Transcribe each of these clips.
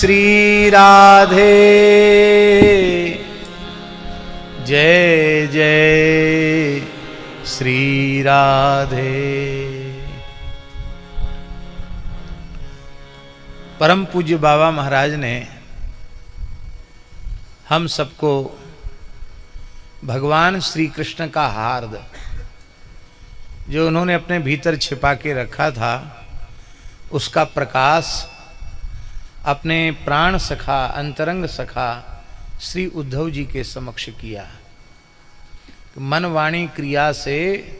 श्री राधे, जय जय श्री राधे। परम पूज्य बाबा महाराज ने हम सबको भगवान श्री कृष्ण का हार्द, जो उन्होंने अपने भीतर छिपा के रखा था, उसका प्रकाश अपने प्राण सखा, अंतरंग सखा श्री उद्धव जी के समक्ष किया। मन वाणी क्रिया से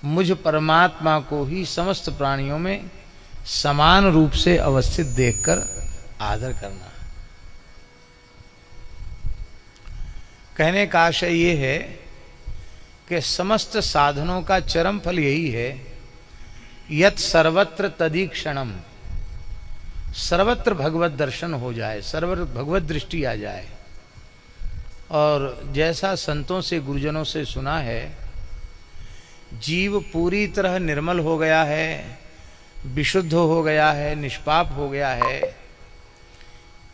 मुझ परमात्मा को ही समस्त प्राणियों में समान रूप से अवस्थित देखकर आदर करना। कहने का आशय ये है कि समस्त साधनों का चरम फल यही है, यत् सर्वत्र तदीक्षणम, सर्वत्र भगवत दर्शन हो जाए, सर्वत्र भगवत दृष्टि आ जाए। और जैसा संतों से, गुरुजनों से सुना है, जीव पूरी तरह निर्मल हो गया है, विशुद्ध हो गया है, निष्पाप हो गया है।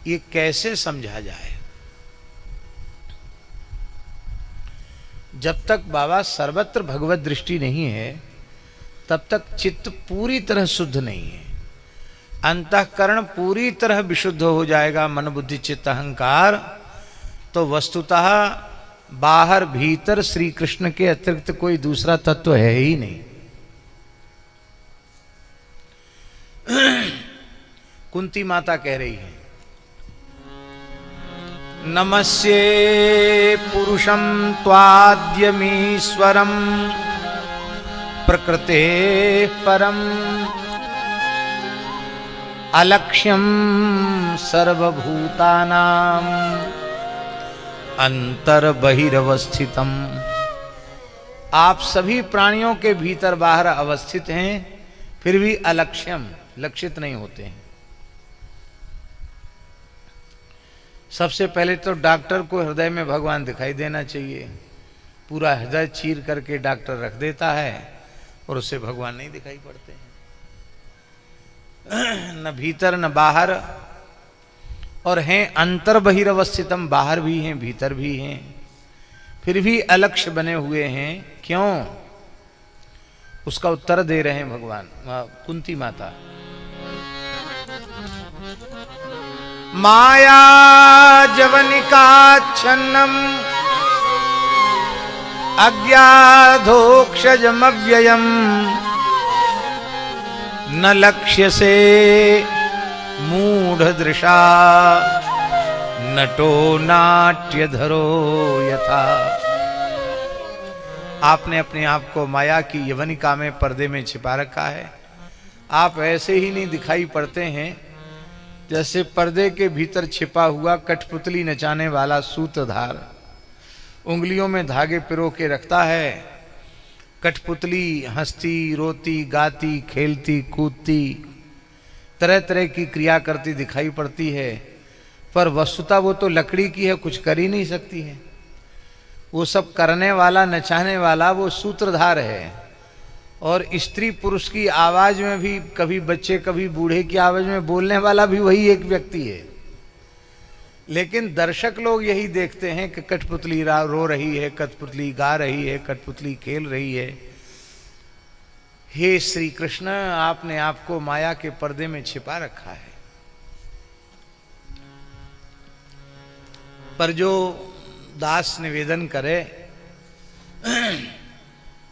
ये कैसे समझा जाए? जब तक बाबा सर्वत्र भगवत दृष्टि नहीं है, तब तक चित्त पूरी तरह शुद्ध नहीं है। अंतःकरण पूरी तरह विशुद्ध हो जाएगा, मन बुद्धि चित्त अहंकार, तो वस्तुतः बाहर भीतर श्री कृष्ण के अतिरिक्त कोई दूसरा तत्व है ही नहीं। कुंती माता कह रही है, नमस्ये पुरुषं त्वाद्यमीश्वरं प्रकृते परम अलक्ष्यं सर्वभूतानां अंतर्बहिरवस्थितम। आप सभी प्राणियों के भीतर बाहर अवस्थित हैं, फिर भी अलक्ष्यम, लक्षित नहीं होते हैं। सबसे पहले तो डॉक्टर को हृदय में भगवान दिखाई देना चाहिए। पूरा हृदय चीर करके डॉक्टर रख देता है और उससे भगवान नहीं दिखाई पड़ते हैं, न भीतर न बाहर। और हैं अंतर बहिरवस्थितम, बाहर भी हैं भीतर भी हैं, फिर भी अलक्ष्य बने हुए हैं। क्यों? उसका उत्तर दे रहे हैं भगवान, कुंती माता। माया जवनिकाच्छन्नम अज्ञाधोक्षजमव्ययम् न लक्ष्य से मूढ़ दृशा नटो नाट्यधरो यथा। आपने अपने आप को माया की यवनिका में, पर्दे में छिपा रखा है। आप ऐसे ही नहीं दिखाई पड़ते हैं जैसे पर्दे के भीतर छिपा हुआ कठपुतली नचाने वाला सूत्रधार उंगलियों में धागे पिरो के रखता है। कठपुतली हंसती, रोती, गाती, खेलती, कूदती, तरह तरह की क्रिया करती दिखाई पड़ती है, पर वस्तुतः वो तो लकड़ी की है, कुछ कर ही नहीं सकती है। वो सब करने वाला, नचाने वाला वो सूत्रधार है। और स्त्री पुरुष की आवाज में भी, कभी बच्चे कभी बूढ़े की आवाज में बोलने वाला भी वही एक व्यक्ति है। लेकिन दर्शक लोग यही देखते हैं कि कठपुतली रो रही है, कठपुतली गा रही है, कठपुतली खेल रही है। हे श्री कृष्ण, आपने आपको माया के पर्दे में छिपा रखा है। पर जो दास निवेदन करे,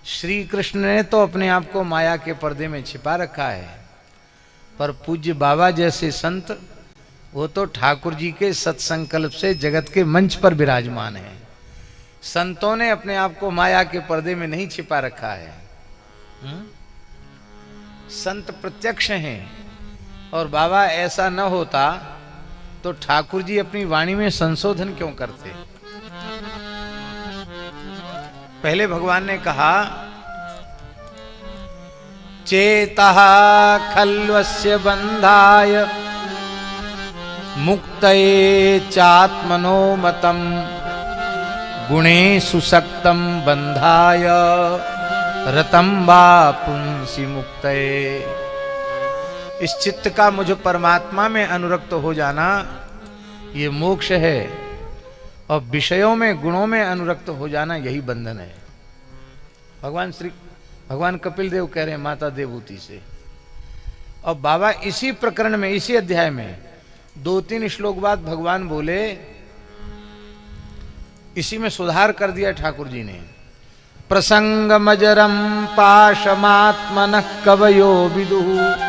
श्री कृष्ण ने तो अपने आप को माया के पर्दे में छिपा रखा है, पर पूज्य बाबा जैसे संत, वो तो ठाकुर जी के सत्संकल्प से जगत के मंच पर विराजमान है। संतों ने अपने आप को माया के पर्दे में नहीं छिपा रखा है। संत प्रत्यक्ष हैं। और बाबा ऐसा न होता तो ठाकुर जी अपनी वाणी में संशोधन क्यों करते? पहले भगवान ने कहा, चेतः खल्वस्य बंधाय मुक्तये चात्मनो मतम गुणेषु सक्तं बंधाय रतं वा पुंसि मुक्तये। इस चित्त का मुझ परमात्मा में अनुरक्त हो जाना ये मोक्ष है, और विषयों में गुणों में अनुरक्त हो जाना यही बंधन है। भगवान कपिल देव कह रहे हैं माता देवहूति से। और बाबा इसी प्रकरण में, इसी अध्याय में 2-3 श्लोक बाद भगवान बोले, इसी में सुधार कर दिया ठाकुर जी ने। प्रसंग मजरम पाशमात्मन कवयो विदुः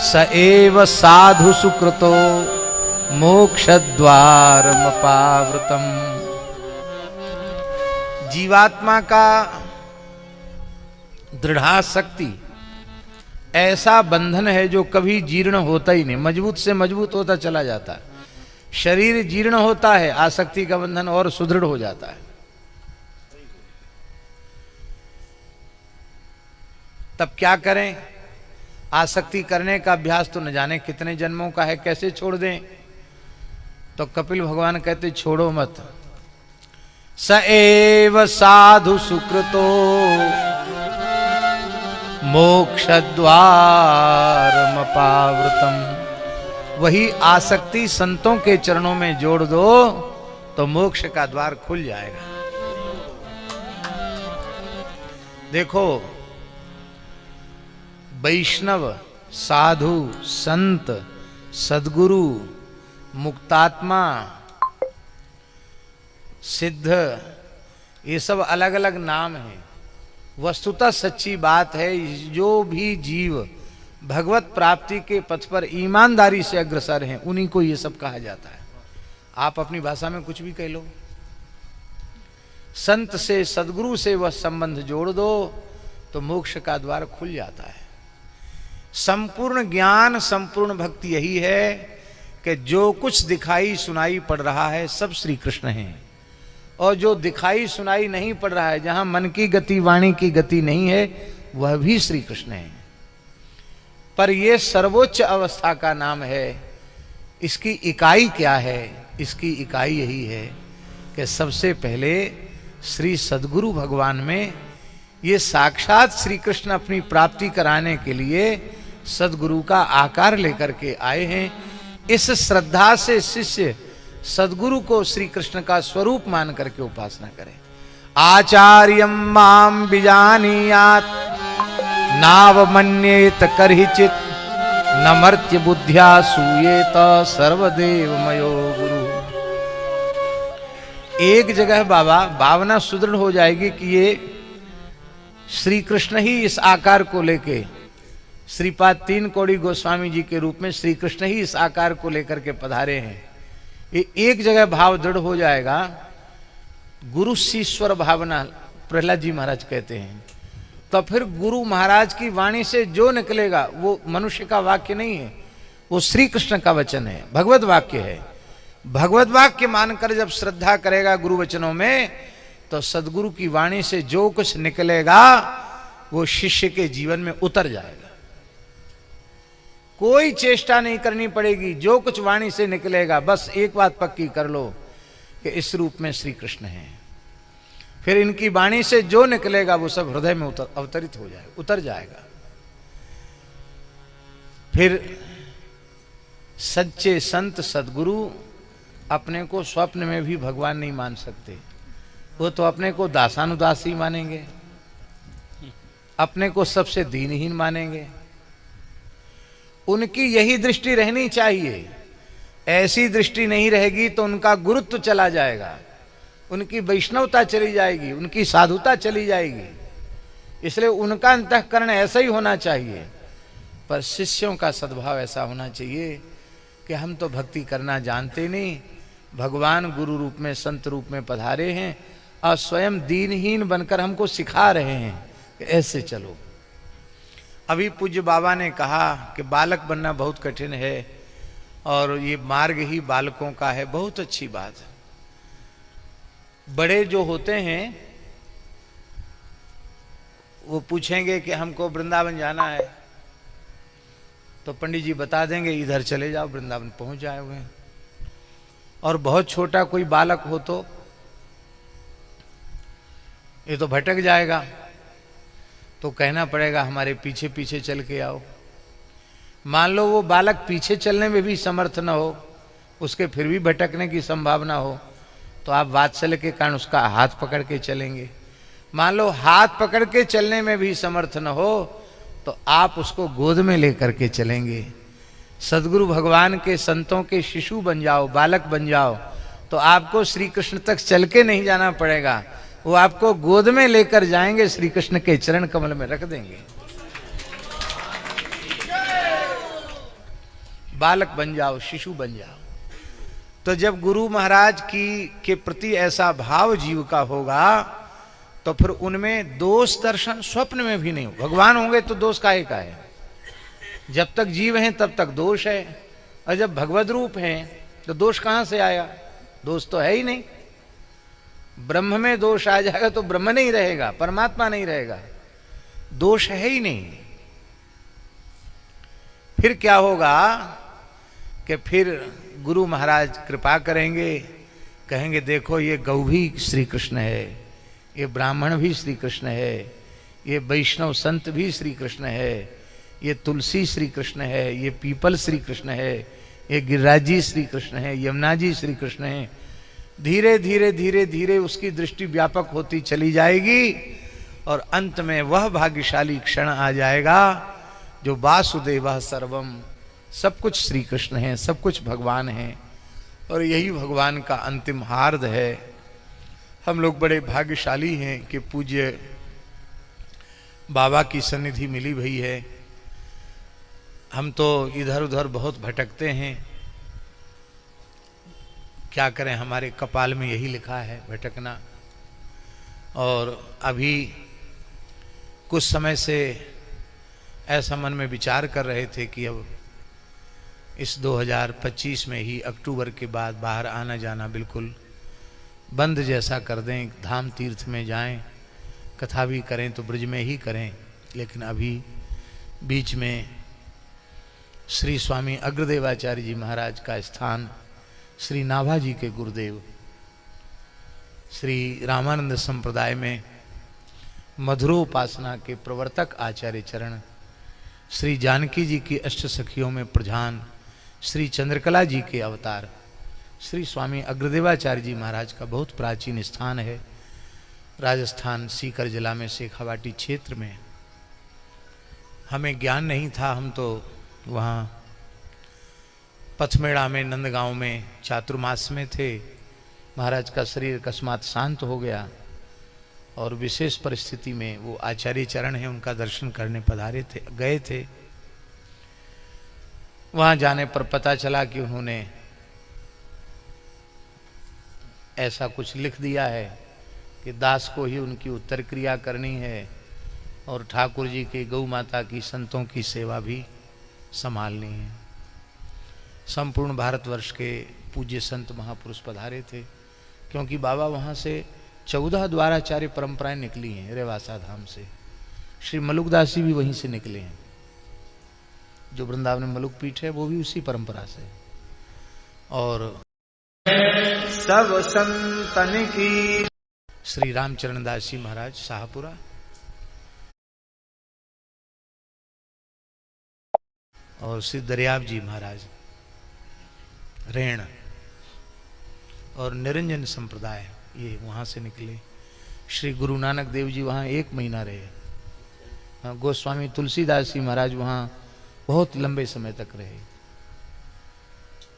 स एव साधु सुकृतो मोक्षद्वारमपावृतम्। जीवात्मा का दृढ़ासक्ति ऐसा बंधन है जो कभी जीर्ण होता ही नहीं, मजबूत से मजबूत होता चला जाता है। शरीर जीर्ण होता है, आसक्ति का बंधन और सुदृढ़ हो जाता है। तब क्या करें? आसक्ति करने का अभ्यास तो न जाने कितने जन्मों का है, कैसे छोड़ दें? तो कपिल भगवान कहते छोड़ो मत। स एव साधु सुकृतो मोक्षद्वारमपावृतम्। वही आसक्ति संतों के चरणों में जोड़ दो तो मोक्ष का द्वार खुल जाएगा। देखो, वैष्णव, साधु, संत, सद्गुरु, मुक्तात्मा, सिद्ध, ये सब अलग अलग नाम हैं। वस्तुतः सच्ची बात है, जो भी जीव भगवत प्राप्ति के पथ पर ईमानदारी से अग्रसर हैं, उन्हीं को ये सब कहा जाता है। आप अपनी भाषा में कुछ भी कह लो, संत से, सद्गुरु से वह संबंध जोड़ दो तो मोक्ष का द्वार खुल जाता है। संपूर्ण ज्ञान, संपूर्ण भक्ति यही है कि जो कुछ दिखाई सुनाई पड़ रहा है सब श्री कृष्ण हैं, और जो दिखाई सुनाई नहीं पड़ रहा है, जहां मन की गति, वाणी की गति नहीं है, वह भी श्री कृष्ण है। पर यह सर्वोच्च अवस्था का नाम है। इसकी इकाई क्या है? इसकी इकाई यही है कि सबसे पहले श्री सद्गुरु भगवान में ये साक्षात श्री कृष्ण अपनी प्राप्ति कराने के लिए सद्गुरु का आकार लेकर के आए हैं। इस श्रद्धा से शिष्य सद्गुरु को श्री कृष्ण का स्वरूप मान करके उपासना करें। आचार्यम माम विजानीयात नावमन्येत करहिचित न मर्त्य बुद्ध्या सूयेत सर्वदेव मयो गुरु। एक जगह बाबा भावना सुदृढ़ हो जाएगी कि ये श्री कृष्ण ही इस आकार को लेके, श्रीपाद 3 कौड़ी गोस्वामी जी के रूप में श्री कृष्ण ही इस आकार को लेकर के पधारे हैं। ये एक जगह भाव दृढ़ हो जाएगा। गुरु शिष्यर भावना प्रहलाद जी महाराज कहते हैं। तो फिर गुरु महाराज की वाणी से जो निकलेगा वो मनुष्य का वाक्य नहीं है, वो श्री कृष्ण का वचन है, भगवत वाक्य है। भगवत वाक्य मानकर जब श्रद्धा करेगा गुरु वचनों में, तो सदगुरु की वाणी से जो कुछ निकलेगा वो शिष्य के जीवन में उतर जाएगा। कोई चेष्टा नहीं करनी पड़ेगी, जो कुछ वाणी से निकलेगा बस एक बात पक्की कर लो कि इस रूप में श्री कृष्ण हैं। फिर इनकी वाणी से जो निकलेगा वो सब हृदय में अवतरित हो जाएगा, उतर जाएगा। फिर सच्चे संत सद्गुरु अपने को स्वप्न में भी भगवान नहीं मान सकते। वो तो अपने को दासानुदासी मानेंगे, अपने को सबसे दीनहीन मानेंगे। उनकी यही दृष्टि रहनी चाहिए। ऐसी दृष्टि नहीं रहेगी तो उनका गुरुत्व चला जाएगा, उनकी वैष्णवता चली जाएगी, उनकी साधुता चली जाएगी। इसलिए उनका अंतःकरण ऐसा ही होना चाहिए। पर शिष्यों का सद्भाव ऐसा होना चाहिए कि हम तो भक्ति करना जानते नहीं, भगवान गुरु रूप में, संत रूप में पधारे हैं और स्वयं दीनहीन बनकर हमको सिखा रहे हैं कि ऐसे चलो। अभी पूज्य बाबा ने कहा कि बालक बनना बहुत कठिन है और ये मार्ग ही बालकों का है। बहुत अच्छी बात है। बड़े जो होते हैं वो पूछेंगे कि हमको वृंदावन जाना है, तो पंडित जी बता देंगे इधर चले जाओ, वृंदावन पहुंच जाओगे। और बहुत छोटा कोई बालक हो तो ये तो भटक जाएगा, तो कहना पड़ेगा हमारे पीछे पीछे चल के आओ। मान लो वो बालक पीछे चलने में भी समर्थ न हो, उसके फिर भी भटकने की संभावना हो, तो आप वात्सल्य के कारण उसका हाथ पकड़ के चलेंगे। मान लो हाथ पकड़ के चलने में भी समर्थ न हो, तो आप उसको गोद में लेकर के चलेंगे। सदगुरु भगवान के संतों के शिशु बन जाओ, बालक बन जाओ, तो आपको श्री कृष्ण तक चल के नहीं जाना पड़ेगा, वो आपको गोद में लेकर जाएंगे, श्री कृष्ण के चरण कमल में रख देंगे। बालक बन जाओ, शिशु बन जाओ। तो जब गुरु महाराज की के प्रति ऐसा भाव जीव का होगा, तो फिर उनमें दोष दर्शन स्वप्न में भी नहीं हो। भगवान होंगे तो दोष काहे का है? जब तक जीव हैं तब तक दोष है, और जब भगवद रूप हैं तो दोष कहां से आया? दोष तो है ही नहीं। ब्रह्म में दोष आ जाएगा तो ब्रह्म नहीं रहेगा, परमात्मा नहीं रहेगा, दोष है ही नहीं। फिर क्या होगा कि फिर गुरु महाराज कृपा करेंगे, कहेंगे देखो ये गौ भी श्री कृष्ण है, ये ब्राह्मण भी श्री कृष्ण है, ये वैष्णव संत भी श्री कृष्ण है, ये तुलसी श्री कृष्ण है, ये पीपल श्री कृष्ण है, ये गिरिराज जी श्री कृष्ण है, यमुना जी श्री कृष्ण है। धीरे धीरे धीरे धीरे उसकी दृष्टि व्यापक होती चली जाएगी, और अंत में वह भाग्यशाली क्षण आ जाएगा जो वासुदेवः सर्वम, सब कुछ श्री कृष्ण है, सब कुछ भगवान है, और यही भगवान का अंतिम हार्द है। हम लोग बड़े भाग्यशाली हैं कि पूज्य बाबा की सन्निधि मिली भई है। हम तो इधर उधर बहुत भटकते हैं, क्या करें, हमारे कपाल में यही लिखा है भटकना। और अभी कुछ समय से ऐसा मन में विचार कर रहे थे कि अब इस 2025 में ही अक्टूबर के बाद बाहर आना जाना बिल्कुल बंद जैसा कर दें, धाम तीर्थ में जाएं, कथा भी करें तो ब्रज में ही करें। लेकिन अभी बीच में श्री स्वामी अग्रदेवाचार्य जी महाराज का स्थान, श्री नाभा जी के गुरुदेव, श्री रामानंद संप्रदाय में मधुरोपासना के प्रवर्तक आचार्य चरण, श्री जानकी जी की अष्ट सखियों में प्रधान श्री चंद्रकला जी के अवतार श्री स्वामी अग्रदेवाचार्य जी महाराज का बहुत प्राचीन स्थान है, राजस्थान सीकर जिला में शेखावाटी क्षेत्र में। हमें ज्ञान नहीं था, हम तो वहाँ पथमेड़ा में नंदगांव में चातुर्मास में थे। महाराज का शरीर अकस्मात शांत हो गया, और विशेष परिस्थिति में वो आचार्य चरण हैं, उनका दर्शन करने पधारे थे, गए थे। वहाँ जाने पर पता चला कि उन्होंने ऐसा कुछ लिख दिया है कि दास को ही उनकी उत्तर क्रिया करनी है, और ठाकुर जी के गौ माता की संतों की सेवा भी संभालनी है। संपूर्ण भारतवर्ष के पूज्य संत महापुरुष पधारे थे, क्योंकि बाबा वहाँ से 14 द्वाराचार्य परंपराएं निकली हैं रेवासा धाम से। श्री मलुकदास जी भी वहीं से निकले हैं, जो वृंदावन में मलुक पीठ है वो भी उसी परंपरा से। और सब संतन की श्री रामचरण दास जी महाराज शाहपुरा, और श्री दरियाब जी महाराज रेण, और निरंजन संप्रदाय ये वहाँ से निकले। श्री गुरु नानक देव जी वहाँ 1 महीना रहे। गोस्वामी तुलसीदास जी महाराज वहाँ बहुत लंबे समय तक रहे,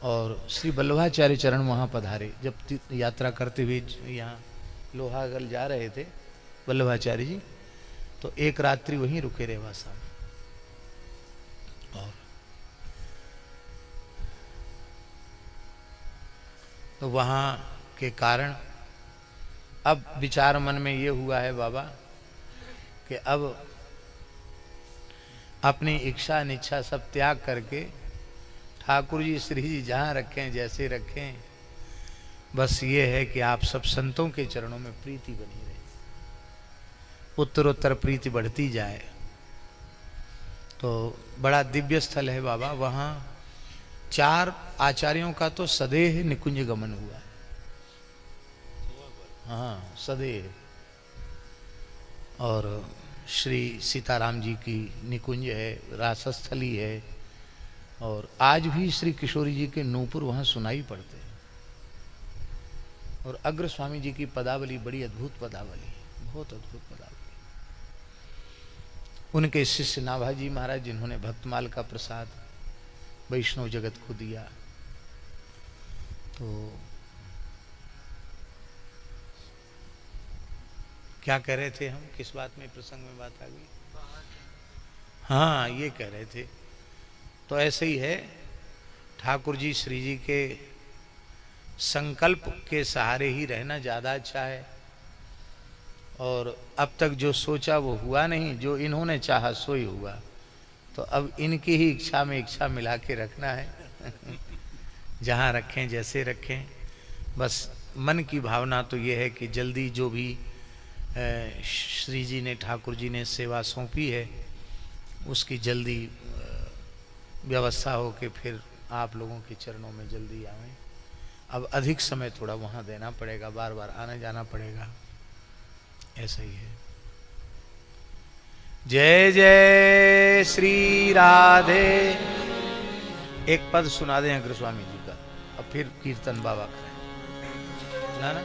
और श्री वल्लभाचार्य चरण वहाँ पधारे। जब यात्रा करते हुए यहाँ लोहागल जा रहे थे वल्लभाचार्य जी, तो एक रात्रि वहीं रुके रेवासा में। और तो वहाँ के कारण अब विचार मन में ये हुआ है बाबा कि अब अपनी इच्छा अनिच्छा सब त्याग करके ठाकुर जी श्री जी जहाँ रखें जैसे रखें, बस ये है कि आप सब संतों के चरणों में प्रीति बनी रहे, उत्तरोत्तर प्रीति बढ़ती जाए। तो बड़ा दिव्य स्थल है बाबा, वहाँ 4 आचार्यों का तो सदेह निकुंज गमन हुआ है। हाँ सदेह। और श्री सीताराम जी की निकुंज है, रासस्थली है, और आज भी श्री किशोरी जी के नूपुर वहां सुनाई पड़ते हैं। और अग्र स्वामी जी की पदावली बड़ी अद्भुत पदावली है, बहुत अद्भुत पदावली। उनके शिष्य नाभाजी महाराज जिन्होंने भक्तमाल का प्रसाद वैष्णव जगत को दिया, तो क्या कह रहे थे हम, किस बात में, प्रसंग में बात आ गई? हाँ, ये कह रहे थे। तो ऐसे ही है, ठाकुर जी श्री जी के संकल्प के सहारे ही रहना ज़्यादा अच्छा है। और अब तक जो सोचा वो हुआ नहीं, जो इन्होंने चाहा सो ही हुआ। तो अब इनकी ही इच्छा में इच्छा मिला के रखना है। जहाँ रखें, जैसे रखें, बस मन की भावना तो ये है कि जल्दी जो भी श्री जी ने, ठाकुर जी ने सेवा सौंपी है, उसकी जल्दी व्यवस्था हो के फिर आप लोगों के चरणों में जल्दी आवें। अब अधिक समय थोड़ा वहाँ देना पड़ेगा, बार बार आना जाना पड़ेगा, ऐसा ही है। जय जय श्री राधे। एक पद सुना दें अग्र स्वामी जी का, अब फिर कीर्तन बाबा करें ना।